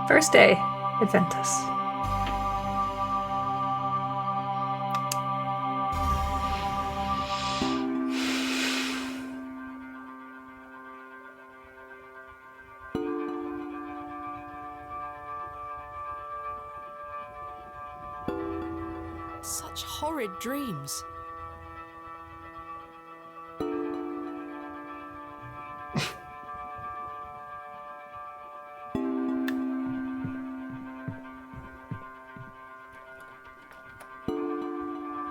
First day, Adventus. Such horrid dreams.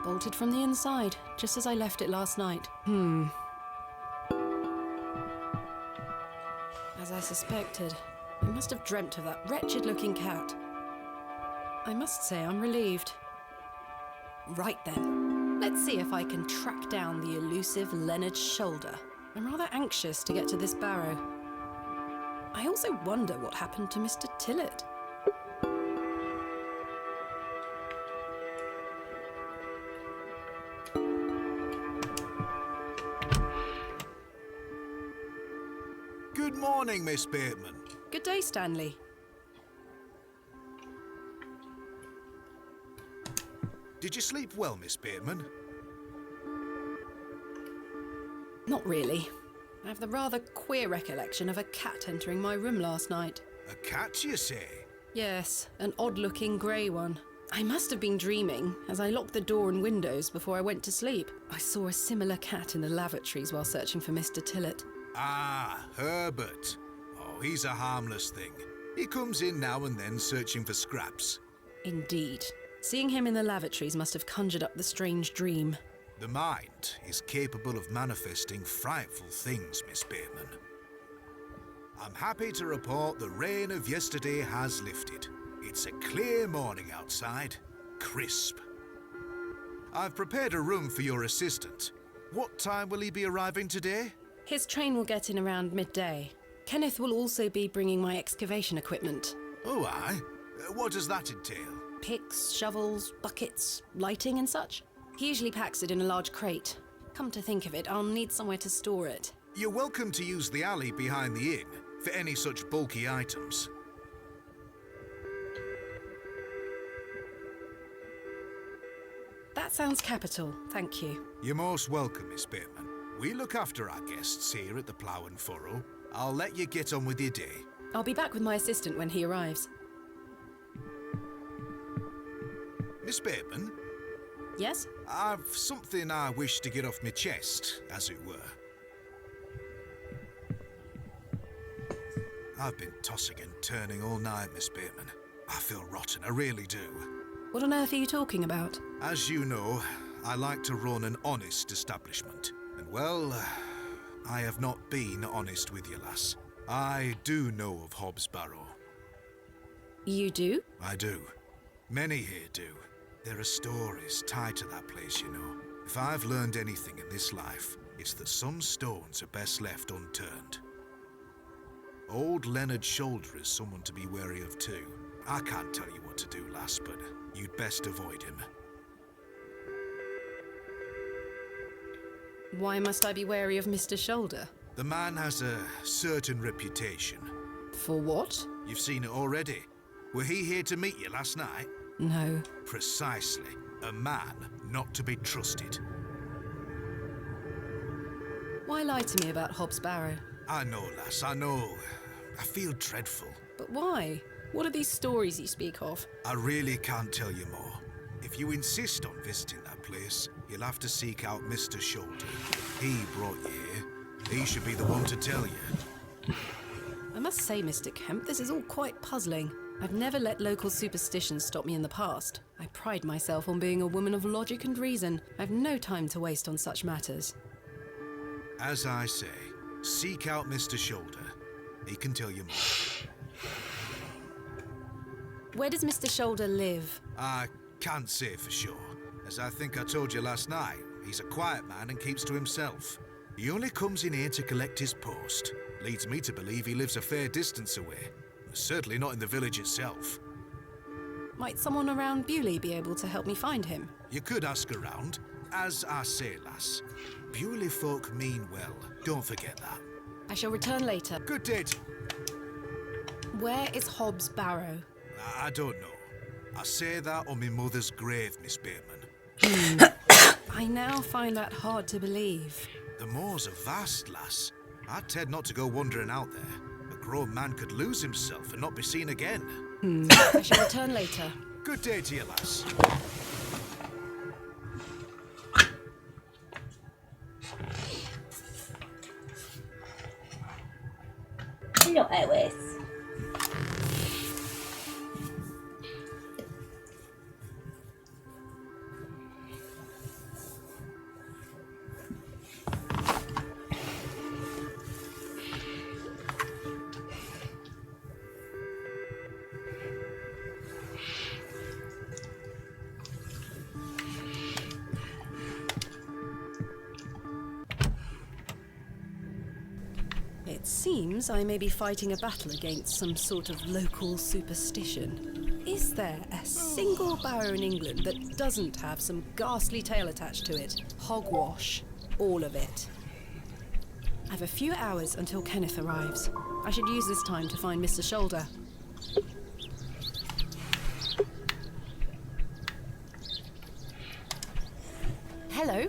Bolted from the inside, just as I left it last night. As I suspected, I must have dreamt of that wretched-looking cat. I must say I'm relieved. Right then, let's see if I can track down the elusive Leonard Shoulder. I'm rather anxious to get to this Barrow. I also wonder what happened to Mr. Tillett. Good morning, Miss Bateman. Good day, Stanley. Did you sleep well, Miss Bateman? Not really. I have the rather queer recollection of a cat entering my room last night. A cat, you say? Yes, an odd-looking grey one. I must have been dreaming, as I locked the door and windows before I went to sleep. I saw a similar cat in the lavatories while searching for Mr. Tillett. Ah, Herbert. Oh, he's a harmless thing. He comes in now and then searching for scraps. Indeed. Seeing him in the lavatories must have conjured up the strange dream. The mind is capable of manifesting frightful things, Miss Bateman. I'm happy to report the rain of yesterday has lifted. It's a clear morning outside, crisp. I've prepared a room for your assistant. What time will he be arriving today? His train will get in around midday. Kenneth will also be bringing my excavation equipment. Oh, aye? What does that entail? Picks, shovels, buckets, lighting and such. He usually packs it in a large crate. Come to think of it, I'll need somewhere to store it. You're welcome to use the alley behind the inn for any such bulky items. That sounds capital, thank you. You're most welcome, Miss Bateman. We look after our guests here at the Plough and Furrow. I'll let you get on with your day. I'll be back with my assistant when he arrives. Miss Bateman? Yes? I've something I wish to get off my chest, as it were. I've been tossing and turning all night, Miss Bateman. I feel rotten, I really do. What on earth are you talking about? As you know, I like to run an honest establishment. And well, I have not been honest with you, lass. I do know of Hob's Barrow. You do? I do. Many here do. There are stories tied to that place, you know. If I've learned anything in this life, it's that some stones are best left unturned. Old Leonard Shoulder is someone to be wary of too. I can't tell you what to do, lass, but you'd best avoid him. Why must I be wary of Mr. Shoulder? The man has a certain reputation. For what? You've seen it already. Were he here to meet you last night? No. Precisely. A man not to be trusted. Why lie to me about Hob's Barrow? I know, lass, I know. I feel dreadful. But why? What are these stories you speak of? I really can't tell you more. If you insist on visiting that place, you'll have to seek out Mr. Shoulder. He brought you here. He should be the one to tell you. I must say, Mr. Kemp, this is all quite puzzling. I've never let local superstitions stop me in the past. I pride myself on being a woman of logic and reason. I've no time to waste on such matters. As I say, seek out Mr. Shoulder. He can tell you more. Where does Mr. Shoulder live? I can't say for sure. As I think I told you last night, he's a quiet man and keeps to himself. He only comes in here to collect his post. Leads me to believe he lives a fair distance away. Certainly not in the village itself. Might someone around Bewley be able to help me find him? You could ask around. As I say, lass, Bewley folk mean well. Don't forget that. I shall return later. Good day. Where is Hobb's Barrow? I don't know. I say that on my mother's grave, Miss Bateman. I now find that hard to believe. The moors are vast, lass. I'd tend not to go wandering out there. A grown man could lose himself and not be seen again. I shall return later. Good day to you, lass. Hello, Iris. It seems I may be fighting a battle against some sort of local superstition. Is there a single barrow in England that doesn't have some ghastly tale attached to it? Hogwash. All of it. I have a few hours until Kenneth arrives. I should use this time to find Mr. Shoulder. Hello?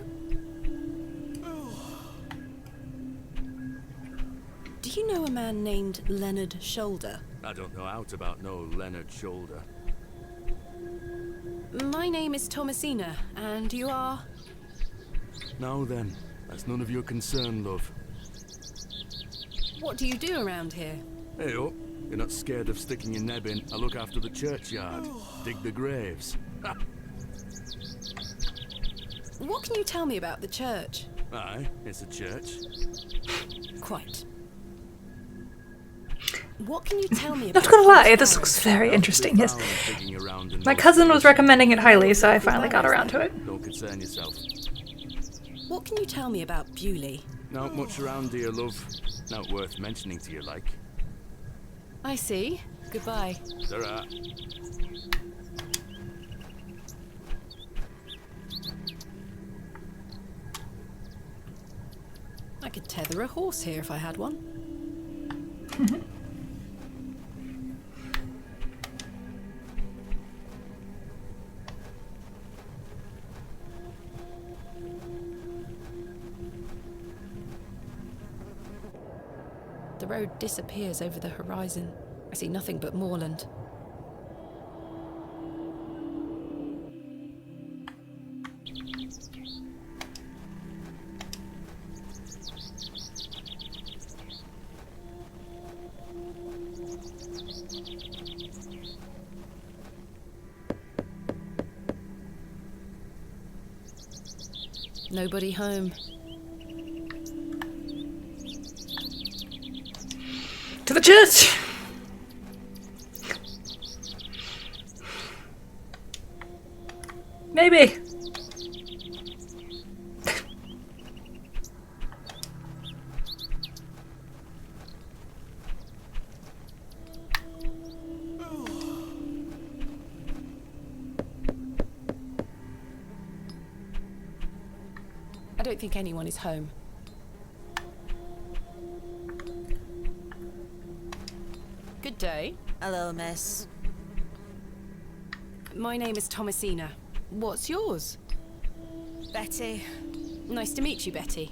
Do you know a man named Leonard Shoulder? I don't know out about no Leonard Shoulder. My name is Thomasina, and you are? Now then, that's none of your concern, love. What do you do around here? Hey up, you're not scared of sticking your neb in. I look after the churchyard, dig the graves. Ha! What can you tell me about the church? Aye, it's a church. Quite. What can you tell me about? Not gonna lie, this looks very interesting. Yes, my cousin was recommending it highly, so I finally got around to it. Don't concern yourself. What can you tell me about Bewley? Not much around here, love. Not worth mentioning to you, like. I see. Goodbye. Ta-ra. I could tether a horse here if I had one. The road disappears over the horizon. I see nothing but moorland. Nobody home. To the church! Maybe. I don't think anyone is home. Good day. Hello, miss. My name is Thomasina. What's yours? Betty. Nice to meet you, Betty.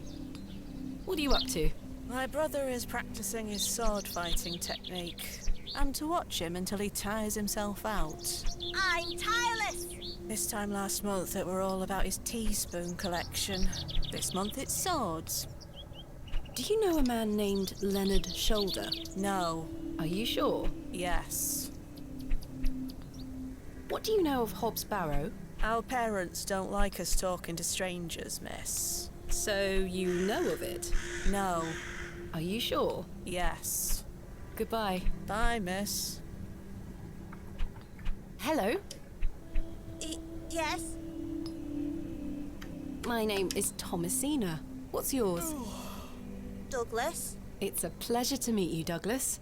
What are you up to? My brother is practicing his sword fighting technique. I'm to watch him until he tires himself out. I'm tireless. This time last month it were all about his teaspoon collection. This month it's swords. Do you know a man named Leonard Shoulder? No. Are you sure? Yes. What do you know of Hobb's Barrow? Our parents don't like us talking to strangers, miss. So you know of it? No. Are you sure? Yes. Goodbye. Bye, miss. Hello? Yes? My name is Thomasina. What's yours? Douglas? It's a pleasure to meet you, Douglas.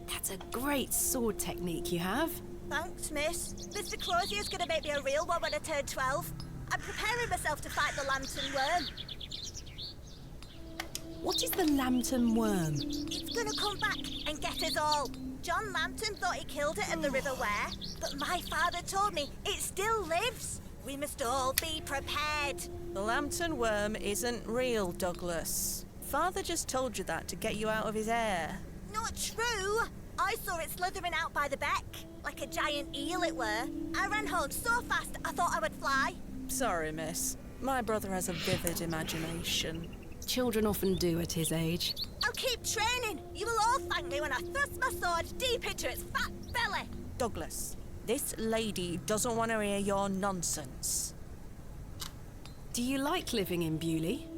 That's a great sword technique you have. Thanks, miss. Mr. Closier's gonna make me a real one when I turn 12. I'm preparing myself to fight the lantern worm. What is the lantern worm? It's gonna come back and get us all. John Lambton thought he killed it at the River Wear, but my father told me it still lives. We must all be prepared. The Lambton worm isn't real, Douglas. Father just told you that to get you out of his hair. Not true. I saw it slithering out by the beck, like a giant eel it were. I ran home so fast I thought I would fly. Sorry, miss. My brother has a vivid imagination. Children often do at his age. I'll keep training. You will all thank me when I thrust my sword deep into its fat belly. Douglas, this lady doesn't want to hear your nonsense. Do you like living in Bewley?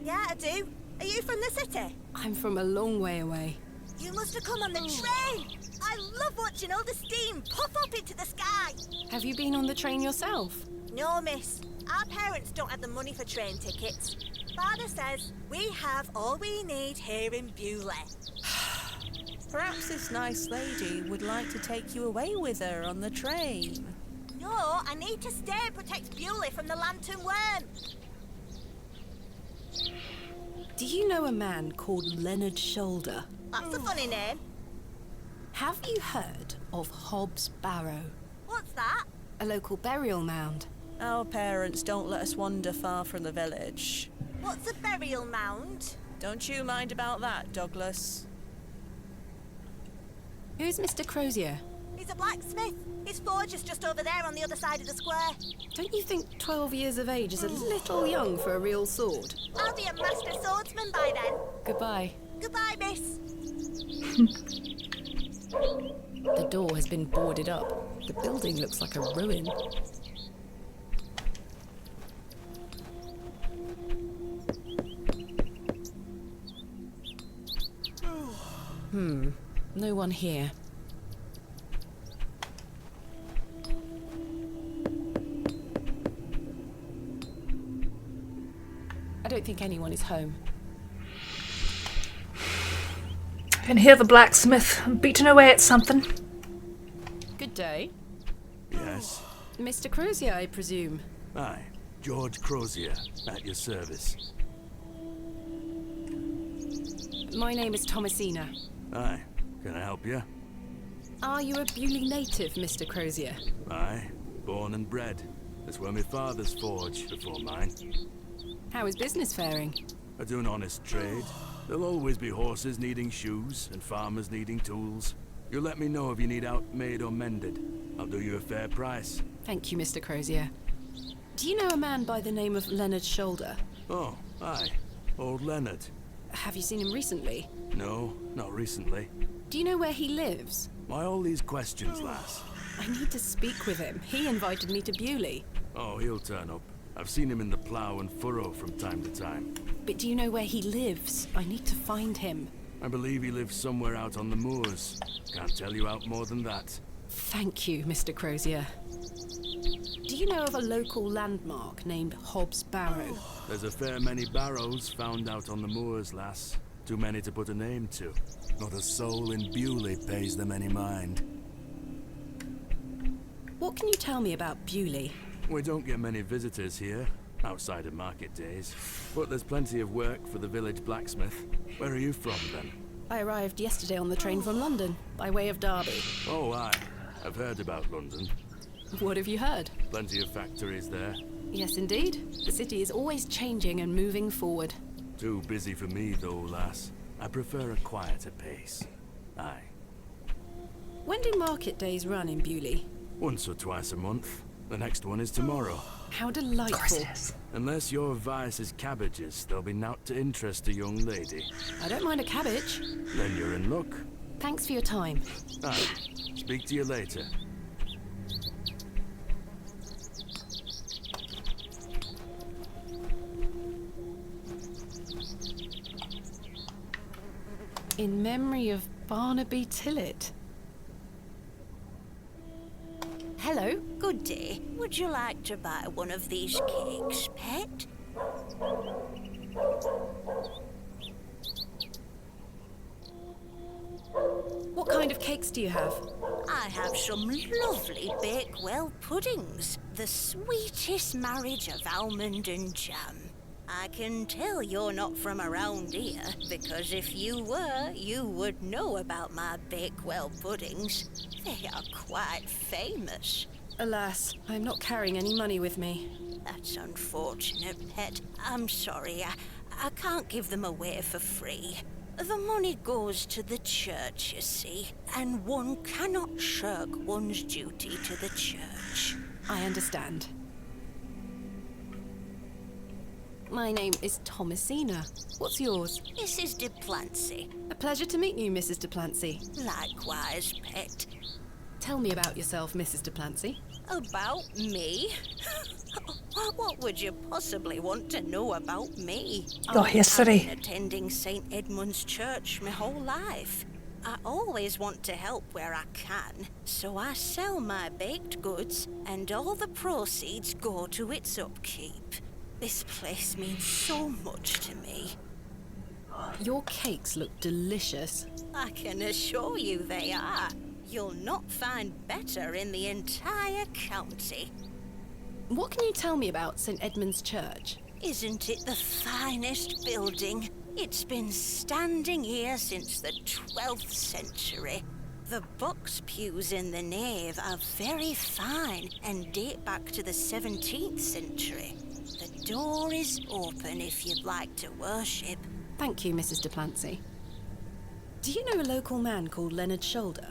Yeah, I do. Are you from the city? I'm from a long way away. You must have come on the train. I love watching all the steam puff up into the sky. Have you been on the train yourself? No, miss. Our parents don't have the money for train tickets. Father says we have all we need here in Bewley. Perhaps this nice lady would like to take you away with her on the train. No, I need to stay and protect Bewley from the lantern worm. Do you know a man called Leonard Shoulder? That's a funny name. Have you heard of Hobb's Barrow? What's that? A local burial mound. Our parents don't let us wander far from the village. What's a burial mound? Don't you mind about that, Douglas. Who's Mr. Crozier? He's a blacksmith. His forge is just over there on the other side of the square. Don't you think 12 years of age is a little young for a real sword? I'll be a master swordsman by then. Goodbye. Goodbye, miss. The door has been boarded up. The building looks like a ruin. No one here. I don't think anyone is home. I can hear the blacksmith beating away at something. Good day. Yes? Mr. Crozier, I presume. Aye, George Crozier, at your service. My name is Thomasina. Aye, can I help you? Are you a Bewley native, Mr. Crozier? Aye, born and bred. That's where my father's forged before mine. How is business faring? I do an honest trade. There'll always be horses needing shoes and farmers needing tools. You let me know if you need out made or mended. I'll do you a fair price. Thank you, Mr. Crozier. Do you know a man by the name of Leonard Shoulder? Oh, aye. Old Leonard. Have you seen him recently? No, not recently. Do you know where he lives? Why all these questions, lass? I need to speak with him. He invited me to Bewley. Oh, he'll turn up. I've seen him in the plough and furrow from time to time. But do you know where he lives? I need to find him. I believe he lives somewhere out on the moors. Can't tell you out more than that. Thank you, Mr. Crozier. Do you know of a local landmark named Hobb's Barrow? There's a fair many barrows found out on the moors, lass. Too many to put a name to. Not a soul in Bewley pays them any mind. What can you tell me about Bewley? We don't get many visitors here, outside of market days. But there's plenty of work for the village blacksmith. Where are you from, then? I arrived yesterday on the train from London, by way of Derby. Oh, aye. I've heard about London. What have you heard? Plenty of factories there. Yes, indeed. The city is always changing and moving forward. Too busy for me, though, lass. I prefer a quieter pace. Aye. When do market days run in Bewley? Once or twice a month. The next one is tomorrow. How Of course delightful. it is. Unless your vice is cabbages, there'll be naught to interest a young lady. I don't mind a cabbage. Then you're in luck. Thanks for your time. Aye. Speak to you later. In memory of Barnaby Tillett. Hello. Good day. Would you like to buy one of these cakes, pet? What kind of cakes do you have? I have some lovely Bakewell puddings. The sweetest marriage of almond and jam. I can tell you're not from around here, because if you were, you would know about my Bakewell puddings. They are quite famous. Alas, I'm not carrying any money with me. That's unfortunate, pet. I'm sorry, I can't give them away for free. The money goes to the church, you see, and one cannot shirk one's duty to the church. I understand. My name is Thomasina. What's yours? Mrs. de Plancy. A pleasure to meet you, Mrs. de Plancy. Likewise, pet. Tell me about yourself, Mrs. de Plancy. About me? What would you possibly want to know about me? Your history. I've been attending St. Edmund's Church my whole life. I always want to help where I can, so I sell my baked goods, and all the proceeds go to its upkeep. This place means so much to me. Your cakes look delicious. I can assure you they are. You'll not find better in the entire county. What can you tell me about St. Edmund's Church? Isn't it the finest building? It's been standing here since the 12th century. The box pews in the nave are very fine and date back to the 17th century. The door is open if you'd like to worship. Thank you, Mrs. de Plancy. Do you know a local man called Leonard Shoulder?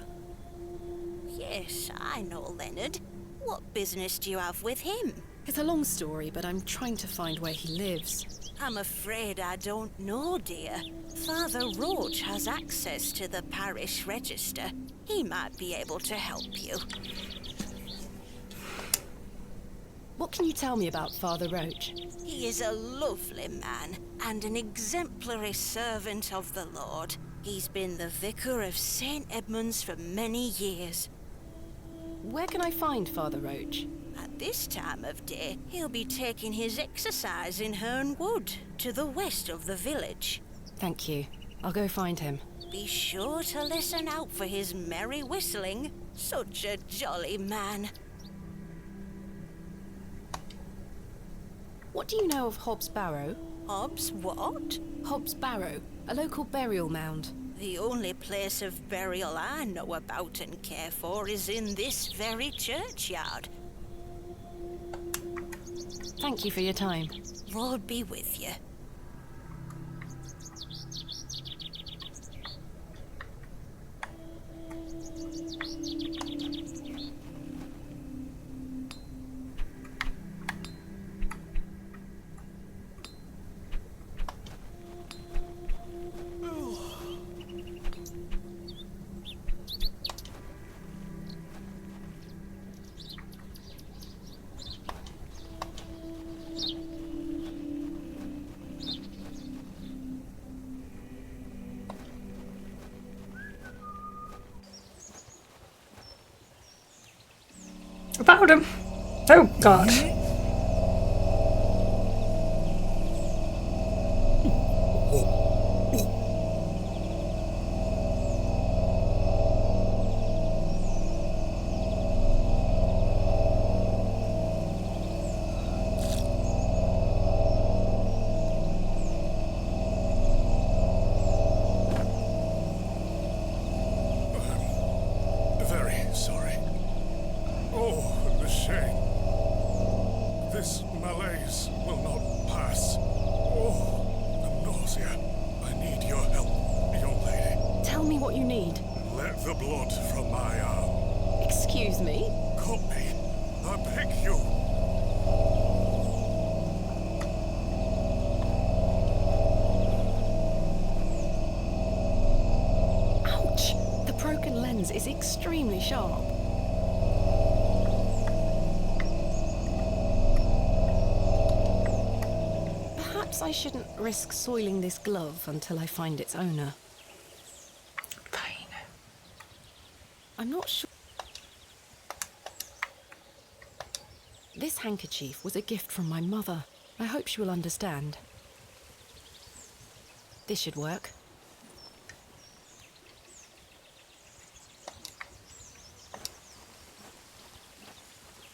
Yes, I know Leonard. What business do you have with him? It's a long story, but I'm trying to find where he lives. I'm afraid I don't know, dear. Father Roach has access to the parish register. He might be able to help you. What can you tell me about Father Roach? He is a lovely man and an exemplary servant of the Lord. He's been the vicar of St. Edmund's for many years. Where can I find Father Roach? At this time of day, he'll be taking his exercise in Herne Wood, to the west of the village. Thank you. I'll go find him. Be sure to listen out for his merry whistling. Such a jolly man. What do you know of Hobb's Barrow? Hobbs what? Hobb's Barrow, a local burial mound. The only place of burial I know about and care for is in this very churchyard. Thank you for your time. Lord be with you. About him. Oh, God. Very sorry. Oh, the shame. This malaise will not pass. Oh, the nausea. I need your help, young lady. Tell me what you need. Let the blood from my arm. Excuse me? Cut me. I beg you. Ouch! The broken lens is extremely sharp. Perhaps I shouldn't risk soiling this glove until I find its owner. Fine. I'm not sure. This handkerchief was a gift from my mother. I hope she will understand. This should work.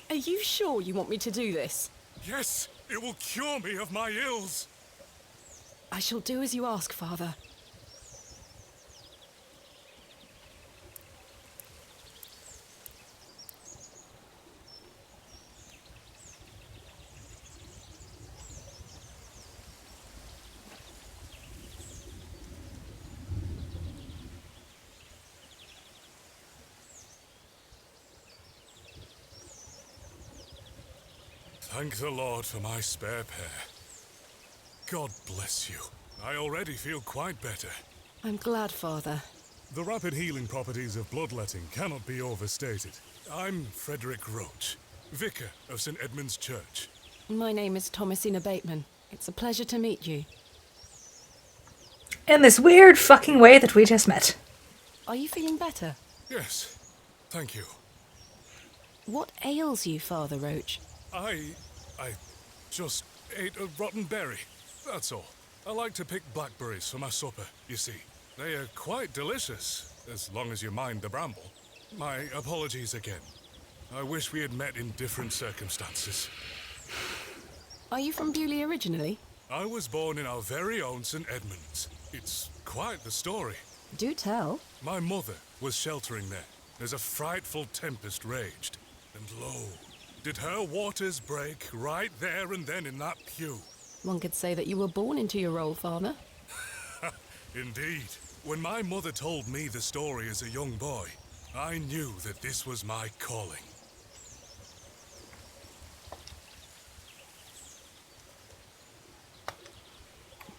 Are you sure you want me to do this? Yes, it will cure me of my ills. I shall do as you ask, Father. Thank the Lord for my spare pair. God bless you. I already feel quite better. I'm glad, Father. The rapid healing properties of bloodletting cannot be overstated. I'm Frederick Roach, Vicar of St. Edmund's Church. My name is Thomasina Bateman. It's a pleasure to meet you. In this weird fucking way that we just met. Are you feeling better? Yes, thank you. What ails you, Father Roach? I just ate a rotten berry, that's all. I like to pick blackberries for my supper, you see. They are quite delicious, as long as you mind the bramble. My apologies again. I wish we had met in different circumstances. Are you from Bewley originally? I was born in our very own St. Edmunds. It's quite the story. Do tell. My mother was sheltering there as a frightful tempest raged. And lo, did her waters break right there and then in that pew. One could say that you were born into your role, Father. Indeed. When my mother told me the story as a young boy, I knew that this was my calling.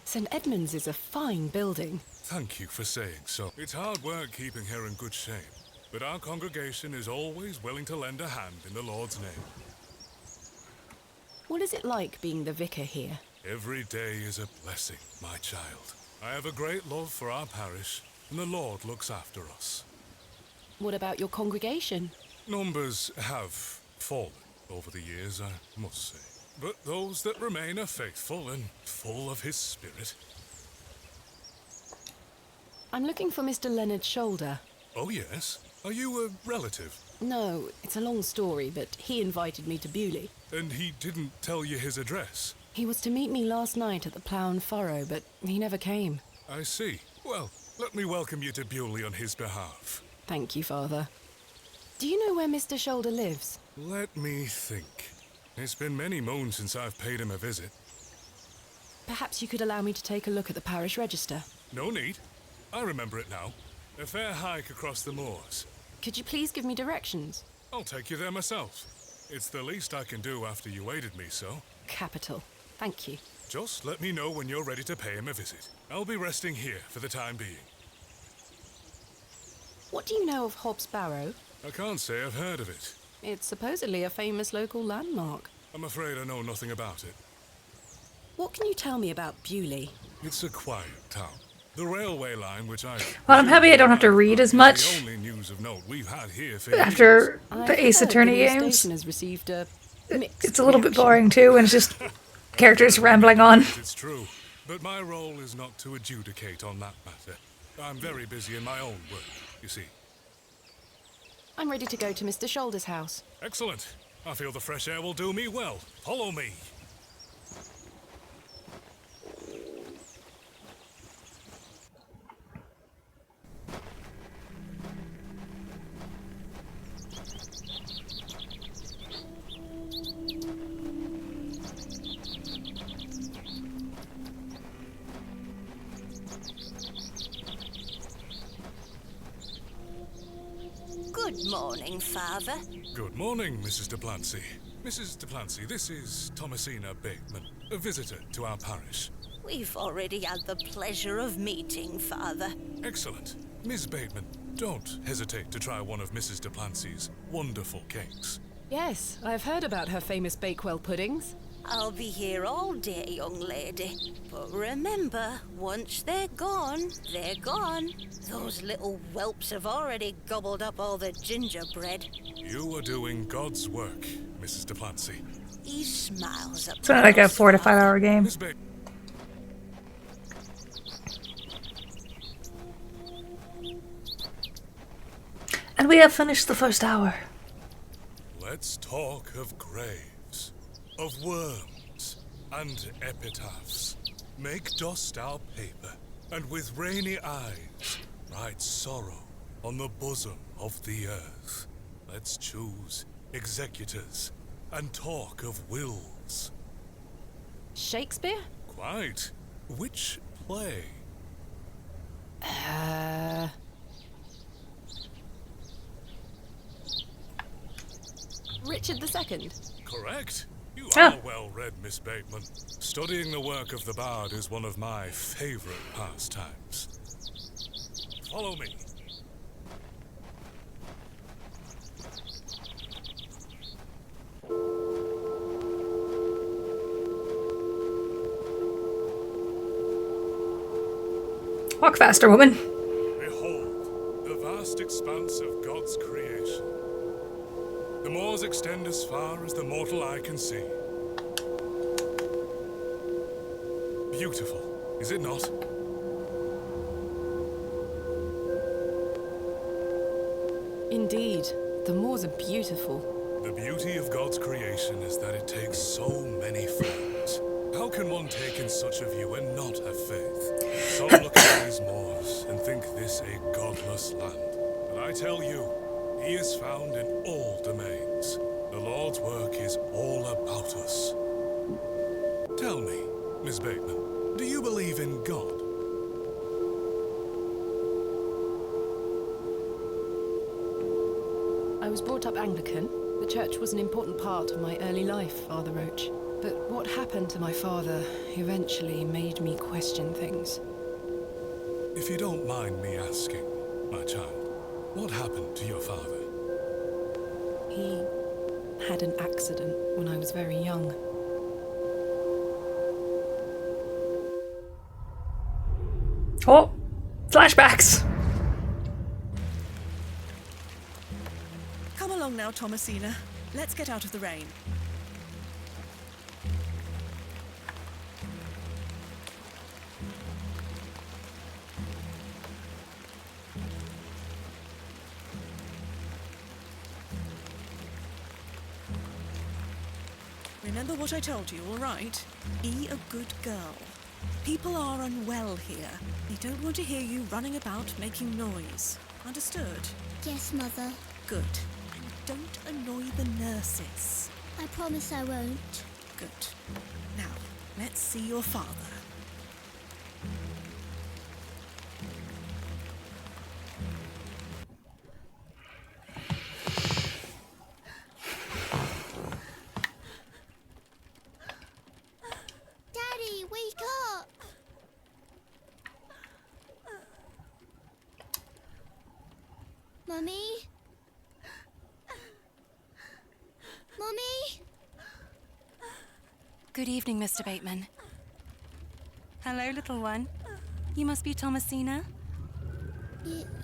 St. Edmund's is a fine building. Thank you for saying so. It's hard work keeping her in good shape, but our congregation is always willing to lend a hand in the Lord's name. What is it like being the vicar here? Every day is a blessing, my child. I have a great love for our parish, and the Lord looks after us. What about your congregation? Numbers have fallen over the years, I must say. But those that remain are faithful and full of His Spirit. I'm looking for Mr. Leonard Shoulder. Oh, yes? Are you a relative? No, it's a long story, but he invited me to Bewley. And he didn't tell you his address? He was to meet me last night at the Plough and Furrow, but he never came. I see. Well, let me welcome you to Bewley on his behalf. Thank you, Father. Do you know where Mr. Shoulder lives? Let me think. It's been many moons since I've paid him a visit. Perhaps you could allow me to take a look at the parish register. No need. I remember it now. A fair hike across the moors. Could you please give me directions? I'll take you there myself. It's the least I can do after you aided me so. Capital. Thank you. Just let me know when you're ready to pay him a visit. I'll be resting here for the time being. What do you know of Hob's Barrow? I can't say I've heard of it. It's supposedly a famous local landmark. I'm afraid I know nothing about it. What can you tell me about Bewley? It's a quiet town. The railway line, which I... Well, I'm happy I don't have to read as much the only news of note we've had here for after I've the Ace heard Attorney the new games. station has received a mixed It's a little bit reaction. boring too, and it's just characters rambling on. It's true, but my role is not to adjudicate on that matter. I'm very busy in my own work, you see. I'm ready to go to Mr. Shoulder's house. Excellent. I feel the fresh air will do me well. Follow me. Good morning, Father. Good morning, Mrs. Duplancy. Mrs. Duplancy, this is Thomasina Bateman, a visitor to our parish. We've already had the pleasure of meeting, Father. Excellent. Miss Bateman, don't hesitate to try one of Mrs. Duplancy's wonderful cakes. Yes, I've heard about her famous Bakewell puddings. I'll be here all day, young lady. But remember, once they're gone, they're gone. Those little whelps have already gobbled up all the gingerbread. You are doing God's work, Mrs. Duplancy. He smiles up. It's not like a 4 to 5 hour game. Miss Bateman. And we have finished the first hour. Let's talk of graves, of worms, and epitaphs. Make dust our paper, and with rainy eyes write sorrow on the bosom of the earth. Let's choose executors and talk of wills. Shakespeare? Quite. Which play? Richard II. Correct. You Ah. are well read, Miss Bateman. Studying the work of the bard is one of my favorite pastimes. Follow me. Walk faster, woman. Behold, the vast expanse of God's creation. The moors extend as far as the mortal eye can see. Beautiful, is it not? Indeed, the moors are beautiful. The beauty of God's creation is that it takes so many forms. How can one take in such a view and not have faith? Some look at these moors and think this a godless land. But I tell you, he is found in all domains. The Lord's work is all about us. Tell me, Miss Bateman, do you believe in God? I was brought up Anglican. The church was an important part of my early life, Father Roach. But what happened to my father eventually made me question things. If you don't mind me asking, my child, what happened to your father? He had an accident when I was very young. Oh, flashbacks. Come along now, Thomasina. Let's get out of the rain. Remember what I told you, all right? Be a good girl. People are unwell here. They don't want to hear you running about making noise. Understood? Yes, Mother. Good. And don't annoy the nurses. I promise I won't. Good. Now, let's see your father. Daddy, wake up! Mummy? Mummy? Good evening, Mr. Bateman. Hello, little one. You must be Thomasina?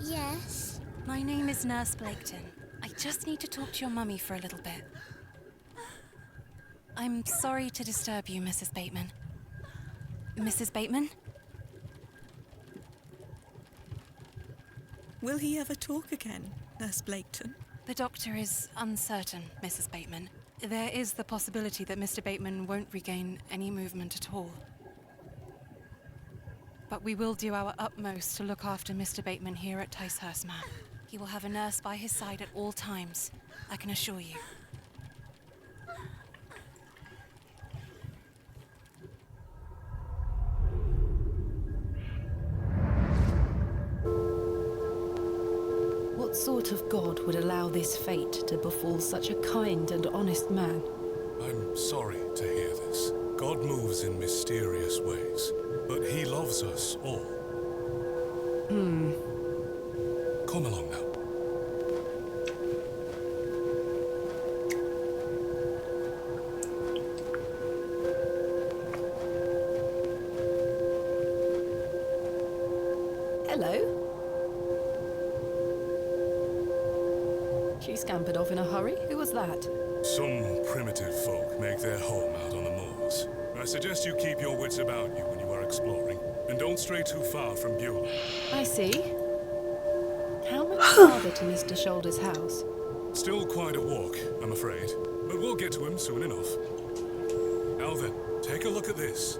Yes. My name is Nurse Blaketon. I just need to talk to your mummy for a little bit. I'm sorry to disturb you, Mrs. Bateman. Mrs. Bateman? Will he ever talk again, Nurse Blaketon? The doctor is uncertain, Mrs. Bateman. There is the possibility that Mr. Bateman won't regain any movement at all. But we will do our utmost to look after Mr. Bateman here at Ticehurst Manor. He will have a nurse by his side at all times, I can assure you. What sort of God would allow this fate to befall such a kind and honest man? I'm sorry to hear this. God moves in mysterious ways, but he loves us all. Come along now. Hello? She scampered off in a hurry. Who was that? Some primitive folk make their home out on the moors. I suggest you keep your wits about you when you are exploring, and don't stray too far from Beulah. I see. How much farther to Mr. Shoulder's house? Still quite a walk, I'm afraid, but we'll get to him soon enough. Now then, take a look at this.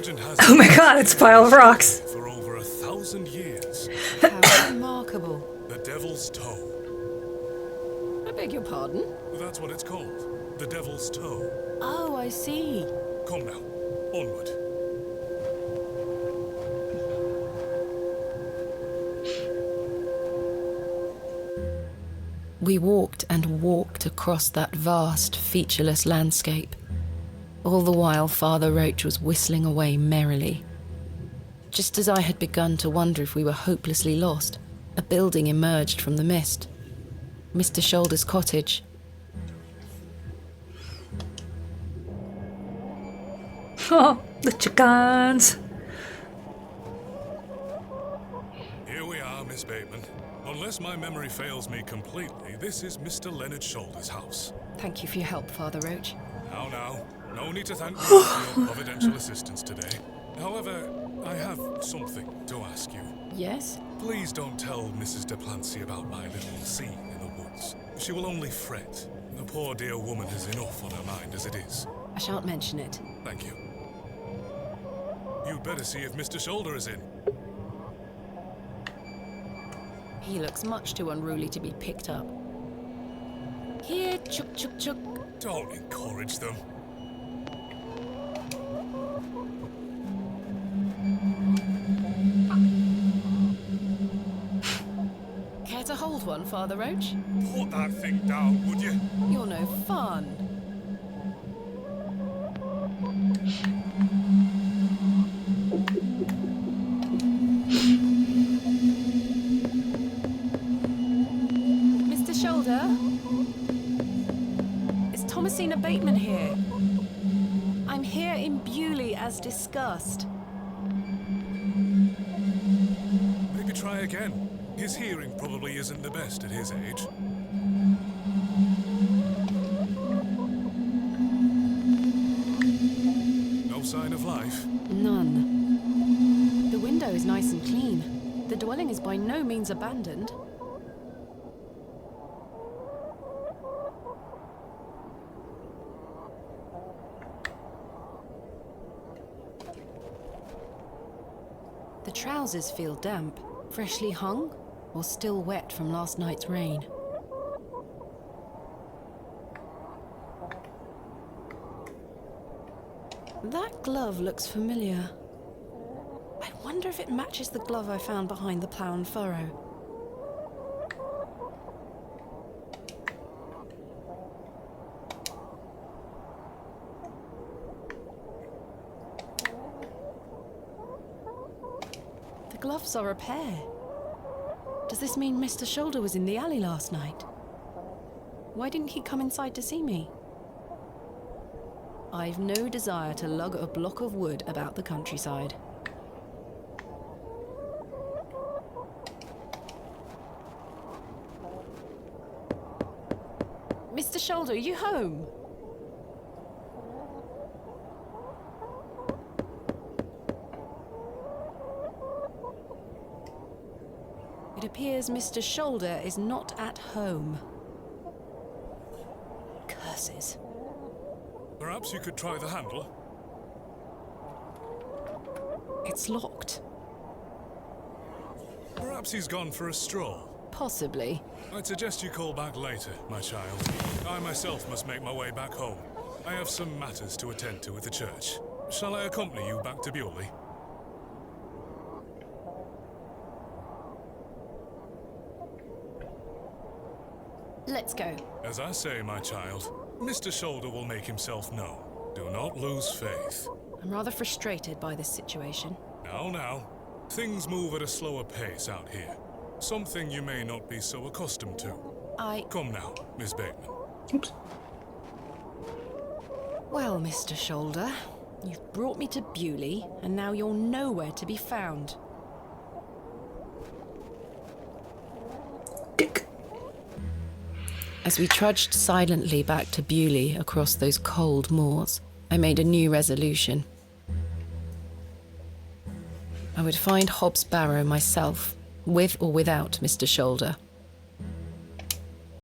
Legend has Oh my god, it's a pile of rocks. for over 1,000 years. How remarkable. The Devil's Toe. I beg your pardon? That's what it's called. The Devil's Toe. Oh, I see. Come now, onward. We walked and walked across that vast, featureless landscape. All the while, Father Roach was whistling away merrily. Just as I had begun to wonder if we were hopelessly lost, a building emerged from the mist. Mr. Shoulder's cottage. Oh, the chickens. Here we are, Miss Bateman. Unless my memory fails me completely, this is Mr. Leonard Shoulder's house. Thank you for your help, Father Roach. Now. No need to thank me for your providential assistance today. However, I have something to ask you. Yes? Please don't tell Mrs. Duplancy about my little scene in the woods. She will only fret. The poor dear woman has enough on her mind as it is. I shan't mention it. Thank you. You'd better see if Mr. Shoulder is in. He looks much too unruly to be picked up. Here, chuk chuk chuk. Don't encourage them. Care to hold one, Father Roach? Put that thing down, would you? You're no fun. Mr. Shoulder? Is Thomasina Bateman here? I'm here in Bewley as discussed. Maybe try again. His hearing probably isn't the best at his age. No sign of life? None. The window is nice and clean. The dwelling is by no means abandoned. The trousers feel damp, freshly hung, or still wet from last night's rain. That glove looks familiar. I wonder if it matches the glove I found behind the plough and furrow. The gloves are a pair. Does this mean Mr. Shoulder was in the alley last night? Why didn't he come inside to see me? I've no desire to lug a block of wood about the countryside. Mr. Shoulder, are you home? It appears Mr. Shoulder is not at home. Curses. Perhaps you could try the handle? It's locked. Perhaps he's gone for a stroll. Possibly. I'd suggest you call back later, my child. I myself must make my way back home. I have some matters to attend to at the church. Shall I accompany you back to Bewley? Let's go. As I say, my child, Mr. Shoulder will make himself known. Do not lose faith. I'm rather frustrated by this situation. Now. Things move at a slower pace out here. Something you may not be so accustomed to. Come now, Miss Bateman. Oops. Well, Mr. Shoulder, you've brought me to Bewley, and now you're nowhere to be found. Dick. As we trudged silently back to Bewley across those cold moors, I made a new resolution. I would find Hobbs Barrow myself, with or without Mr. Shoulder.